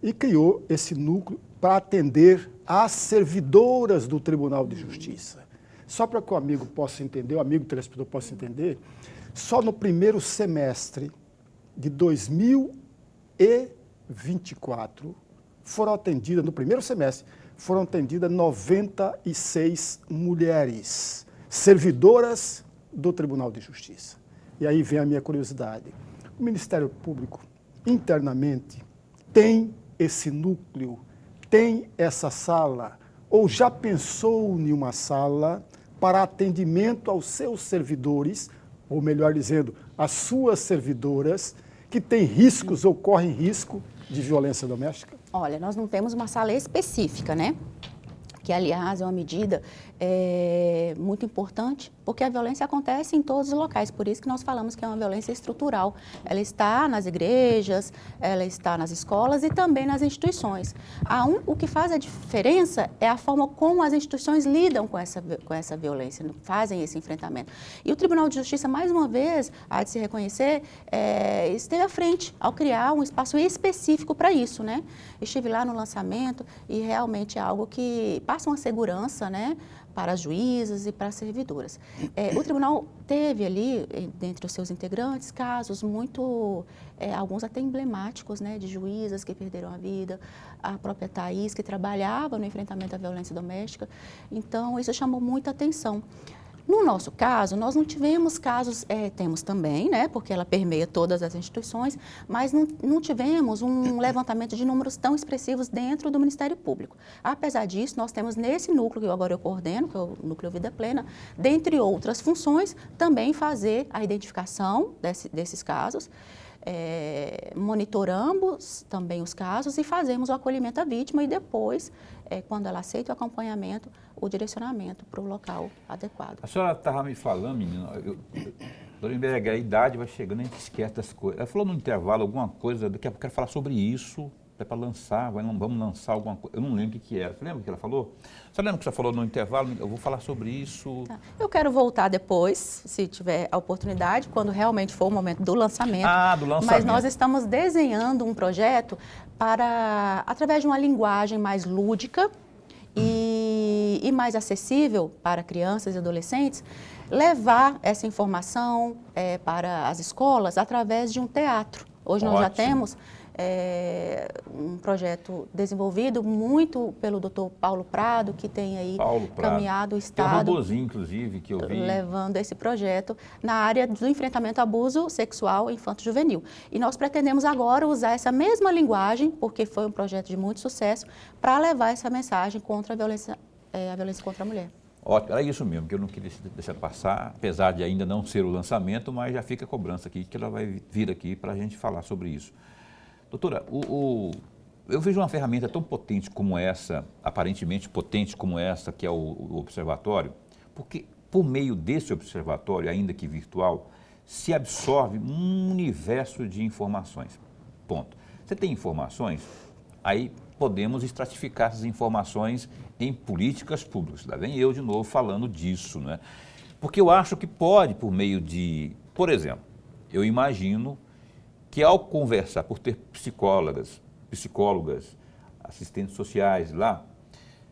E criou esse núcleo para atender às servidoras do Tribunal de Justiça. Só para que o amigo possa entender, o amigo telespectador possa entender, só no primeiro semestre de 2024 foram atendidas, no primeiro semestre, foram atendidas 96 mulheres, servidoras do Tribunal de Justiça. E aí vem a minha curiosidade. O Ministério Público, internamente, tem esse núcleo, tem essa sala, ou já pensou em uma sala para atendimento aos seus servidores, ou melhor dizendo, às suas servidoras, que têm riscos ou correm risco de violência doméstica? Olha, nós não temos uma sala específica, né? Que, aliás, é uma medida muito importante, porque a violência acontece em todos os locais, por isso que nós falamos que é uma violência estrutural. Ela está nas igrejas, ela está nas escolas e também nas instituições. O que faz a diferença é a forma como as instituições lidam com essa violência, fazem esse enfrentamento. E o Tribunal de Justiça, mais uma vez, há de se reconhecer, esteve à frente ao criar um espaço específico para isso, né? Estive lá no lançamento e realmente é algo que passa uma segurança, né, para as juízas e para as servidoras. O tribunal teve ali, dentre os seus integrantes, casos alguns até emblemáticos, né, de juízas que perderam a vida, a própria Thaís, que trabalhava no enfrentamento à violência doméstica. Então, isso chamou muita atenção. No nosso caso, nós não tivemos casos, temos também, né, porque ela permeia todas as instituições, mas não tivemos um levantamento de números tão expressivos dentro do Ministério Público. Apesar disso, nós temos nesse núcleo que agora eu coordeno, que é o Núcleo Vida Plena, dentre outras funções, também fazer a identificação desses casos, monitoramos também os casos e fazemos o acolhimento à vítima e depois, quando ela aceita o acompanhamento, o direcionamento para o local adequado. A senhora estava me falando, menina, Dona Emberg, a idade vai chegando, a gente esquece das coisas. Ela falou no intervalo alguma coisa, daqui a pouco eu quero falar sobre isso, é para lançar, vamos lançar alguma coisa. Eu não lembro o que era. Você lembra o que ela falou? Você lembra que você falou no intervalo? Eu vou falar sobre isso. Tá. Eu quero voltar depois, se tiver a oportunidade, quando realmente for o momento do lançamento. Do lançamento. Mas nós estamos desenhando um projeto através de uma linguagem mais lúdica e e mais acessível para crianças e adolescentes, levar essa informação para as escolas através de um teatro. Hoje nós já temos um projeto desenvolvido muito pelo Dr. Paulo Prado, que tem aí caminhado o Estado, tem um robozinho, inclusive, que eu vi, levando esse projeto na área do enfrentamento ao abuso sexual infanto-juvenil. E nós pretendemos agora usar essa mesma linguagem, porque foi um projeto de muito sucesso, para levar essa mensagem contra a violência contra a mulher. Ótimo, era isso mesmo, que eu não queria deixar passar, apesar de ainda não ser o lançamento, mas já fica a cobrança aqui, que ela vai vir aqui para a gente falar sobre isso. Doutora, eu vejo uma ferramenta tão potente como essa, aparentemente potente como essa, que é o observatório, porque por meio desse observatório, ainda que virtual, se absorve um universo de informações. Ponto. Você tem informações, aí podemos estratificar essas informações em políticas públicas. Lá vem eu de novo falando disso, né? Porque eu acho que pode, por meio de, por exemplo, eu imagino que ao conversar, por ter psicólogas, assistentes sociais lá,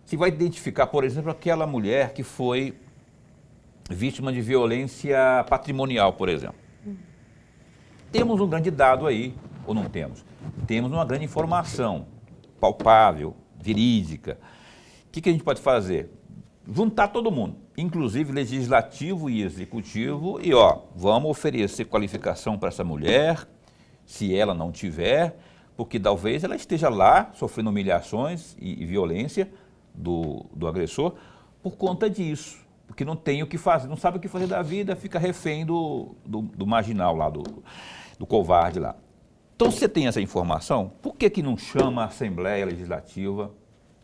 se vai identificar, por exemplo, aquela mulher que foi vítima de violência patrimonial, por exemplo. Temos um grande dado aí, ou não temos? Temos uma grande informação palpável, verídica. O que a gente pode fazer? Juntar todo mundo, inclusive legislativo e executivo, e vamos oferecer qualificação para essa mulher, se ela não tiver, porque talvez ela esteja lá sofrendo humilhações e violência do agressor por conta disso, porque não tem o que fazer, não sabe o que fazer da vida, fica refém do marginal lá, do covarde lá. Então, se você tem essa informação, por que não chama a Assembleia Legislativa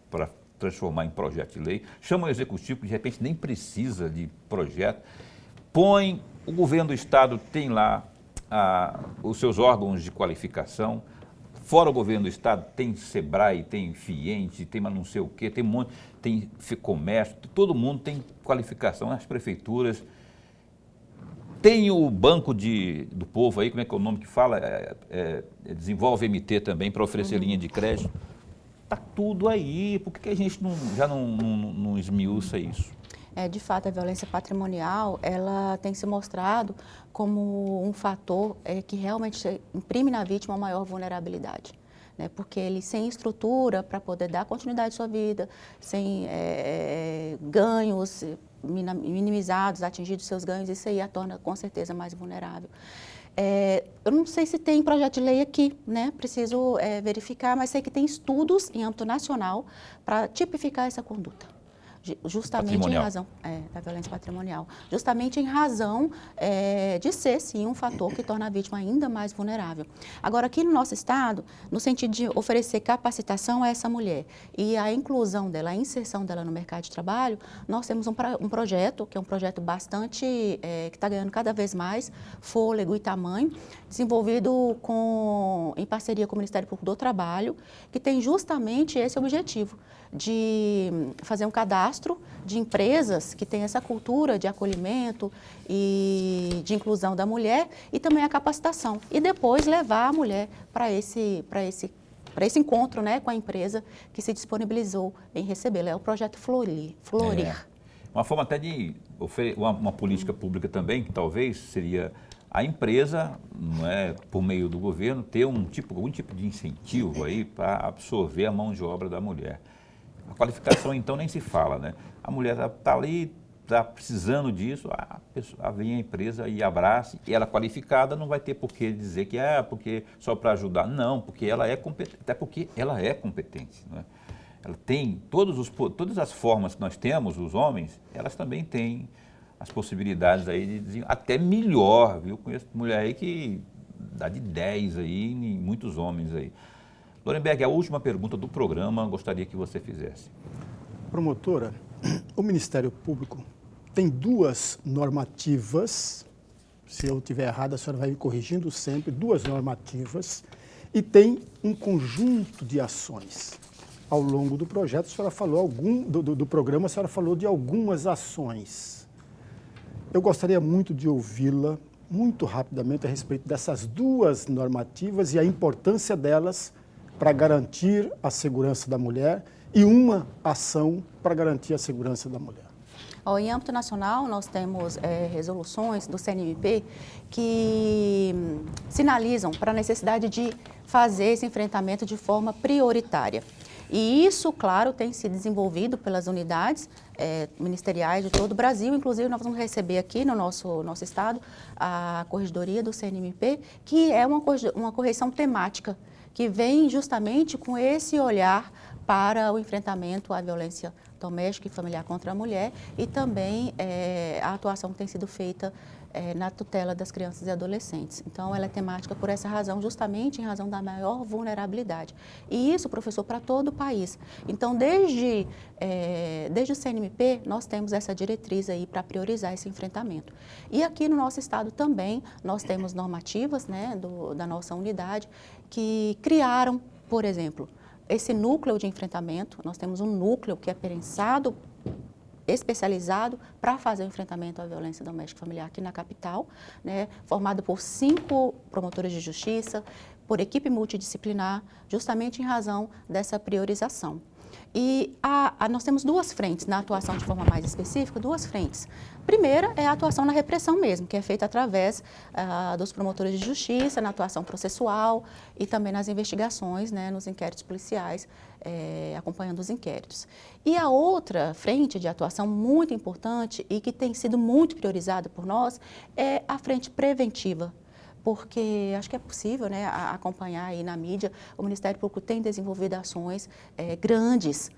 para transformar em projeto de lei, chama o Executivo, que de repente nem precisa de projeto, põe, o governo do Estado tem lá os seus órgãos de qualificação, fora o governo do Estado tem SEBRAE, tem FIENTE, tem não sei o quê, tem um monte, tem Comércio, todo mundo tem qualificação, as prefeituras, tem o Banco do Povo aí, como é que é o nome que fala? Desenvolve MT também para oferecer linha de crédito. Está tudo aí, por que a gente já não esmiuça isso? De fato, a violência patrimonial, ela tem se mostrado como um fator que realmente imprime na vítima uma maior vulnerabilidade, né? Porque ele sem estrutura para poder dar continuidade à sua vida, sem ganhos minimizados, atingidos seus ganhos, isso aí a torna com certeza mais vulnerável. Eu não sei se tem projeto de lei aqui, né? Preciso verificar, mas sei que tem estudos em âmbito nacional para tipificar essa conduta. Justamente em razão da violência patrimonial, justamente em razão de ser, sim, um fator que torna a vítima ainda mais vulnerável. Agora, aqui no nosso estado, no sentido de oferecer capacitação a essa mulher e a inclusão dela, a inserção dela no mercado de trabalho, nós temos um projeto, que é um projeto bastante, que está ganhando cada vez mais fôlego e tamanho, desenvolvido em parceria com o Ministério Público do Trabalho, que tem justamente esse objetivo, de fazer um cadastro de empresas que têm essa cultura de acolhimento e de inclusão da mulher e também a capacitação. E depois levar a mulher para esse encontro, né, com a empresa que se disponibilizou em recebê-la. É o projeto Florir. Uma forma até de uma política pública também, que talvez seria a empresa, não é, por meio do governo, ter algum tipo de incentivo aí para absorver a mão de obra da mulher. A qualificação, então, nem se fala, né? A mulher está ali, está precisando disso, vem a empresa e abraça, e ela qualificada não vai ter por que dizer que porque só para ajudar. Não, porque ela é competente, até porque ela é competente, né? Ela tem todas as formas que nós temos, os homens, elas também têm as possibilidades aí de até melhor, viu? Conheço mulher aí que dá de 10 aí, em muitos homens aí. Lorenberg, a última pergunta do programa, gostaria que você fizesse. Promotora, o Ministério Público tem duas normativas, se eu estiver errado, a senhora vai me corrigindo sempre, duas normativas, e tem um conjunto de ações. Ao longo do projeto, a senhora falou do programa, a senhora falou de algumas ações. Eu gostaria muito de ouvi-la, muito rapidamente, a respeito dessas duas normativas e a importância delas para garantir a segurança da mulher e uma ação para garantir a segurança da mulher? Em âmbito nacional, nós temos resoluções do CNMP que sinalizam para a necessidade de fazer esse enfrentamento de forma prioritária. E isso, claro, tem sido desenvolvido pelas unidades ministeriais de todo o Brasil. Inclusive, nós vamos receber aqui no nosso estado a corregedoria do CNMP, que é uma correção temática, que vem justamente com esse olhar para o enfrentamento à violência doméstica e familiar contra a mulher e também a atuação que tem sido feita na tutela das crianças e adolescentes. Então, ela é temática por essa razão, justamente em razão da maior vulnerabilidade. E isso, professor, para todo o país. Então, desde o CNMP, nós temos essa diretriz aí para priorizar esse enfrentamento. E aqui no nosso estado também, nós temos normativas, né, da nossa unidade que criaram, por exemplo, esse núcleo de enfrentamento. Nós temos um núcleo que é prensado, especializado para fazer o enfrentamento à violência doméstica e familiar aqui na capital, né, formado por 5 promotores de justiça, por equipe multidisciplinar, justamente em razão dessa priorização. E nós temos 2 frentes na atuação de forma mais específica, 2 frentes. Primeira é a atuação na repressão mesmo, que é feita através dos promotores de justiça, na atuação processual e também nas investigações, né, nos inquéritos policiais, acompanhando os inquéritos. E a outra frente de atuação muito importante e que tem sido muito priorizada por nós é a frente preventiva. Porque acho que é possível, né, acompanhar aí na mídia, o Ministério Público tem desenvolvido ações grandes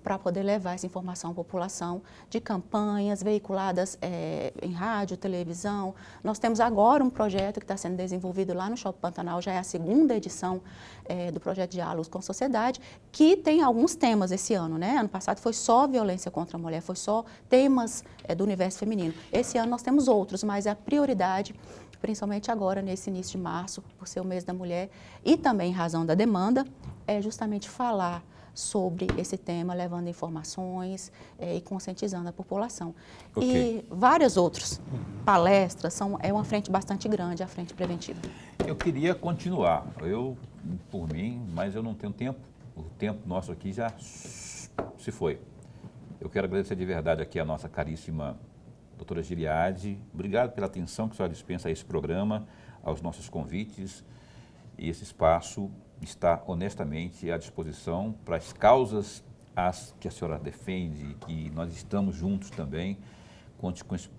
para poder levar essa informação à população, de campanhas veiculadas em rádio, televisão. Nós temos agora um projeto que está sendo desenvolvido lá no Shopping Pantanal, já é a 2ª edição do projeto Diálogos com a Sociedade, que tem alguns temas esse ano, né? Ano passado foi só violência contra a mulher, foi só temas do universo feminino. Esse ano nós temos outros, mas a prioridade, principalmente agora, nesse início de março, por ser o mês da mulher, e também em razão da demanda, é justamente falar sobre esse tema, levando informações e conscientizando a população. Okay. E vários outros palestras, é uma frente bastante grande, a frente preventiva. Eu queria continuar, por mim, mas eu não tenho tempo, o tempo nosso aqui já se foi. Eu quero agradecer de verdade aqui a nossa caríssima doutora Giliade, obrigado pela atenção que a senhora dispensa a esse programa, aos nossos convites, e esse espaço está honestamente à disposição para as causas que a senhora defende, que nós estamos juntos também. Conte com esse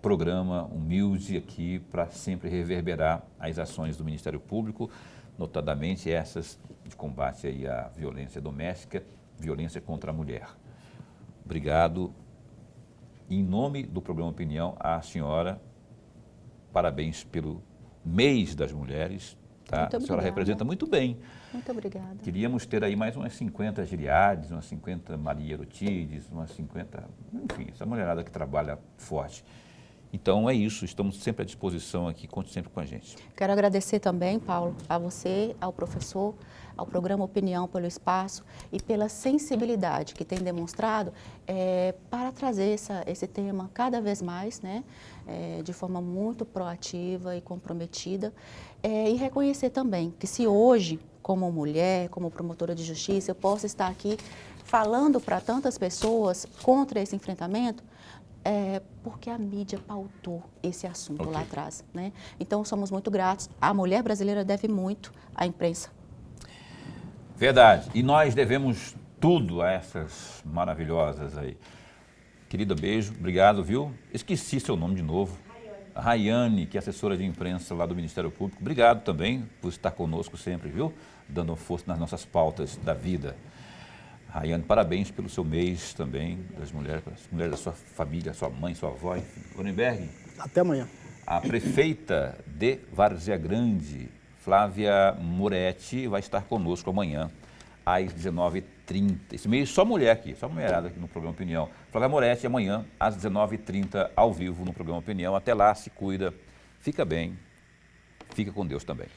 programa humilde aqui para sempre reverberar as ações do Ministério Público, notadamente essas de combate aí à violência doméstica, violência contra a mulher. Obrigado. Em nome do Programa Opinião, a senhora, parabéns pelo mês das mulheres. Tá? A senhora representa muito bem. Muito obrigada. Queríamos ter aí mais umas 50 Giliades, umas 50 Maria Erotides, umas 50, enfim, essa mulherada que trabalha forte. Então é isso, estamos sempre à disposição aqui, conte sempre com a gente. Quero agradecer também, Paulo, a você, ao professor, ao Programa Opinião pelo espaço e pela sensibilidade que tem demonstrado para trazer esse tema cada vez mais, né, de forma muito proativa e comprometida, e reconhecer também que se hoje, como mulher, como promotora de justiça, eu posso estar aqui falando para tantas pessoas contra esse enfrentamento, porque a mídia pautou esse assunto lá atrás, né? Então, somos muito gratos. A mulher brasileira deve muito à imprensa. Verdade. E nós devemos tudo a essas maravilhosas aí. Querida, beijo. Obrigado, viu? Esqueci seu nome de novo. Rayane, que é assessora de imprensa lá do Ministério Público. Obrigado também por estar conosco sempre, viu? Dando força nas nossas pautas da vida. Rayane, parabéns pelo seu mês também, das mulheres, as mulheres da sua família, sua mãe, sua avó, enfim. Orenberg. Até amanhã. A prefeita de Várzea Grande, Flávia Moretti, vai estar conosco amanhã, às 19h30. Esse mês só mulher aqui, só mulherada aqui no Programa Opinião. Flávia Moretti, amanhã, às 19h30, ao vivo no Programa Opinião. Até lá, se cuida, fica bem, fica com Deus também.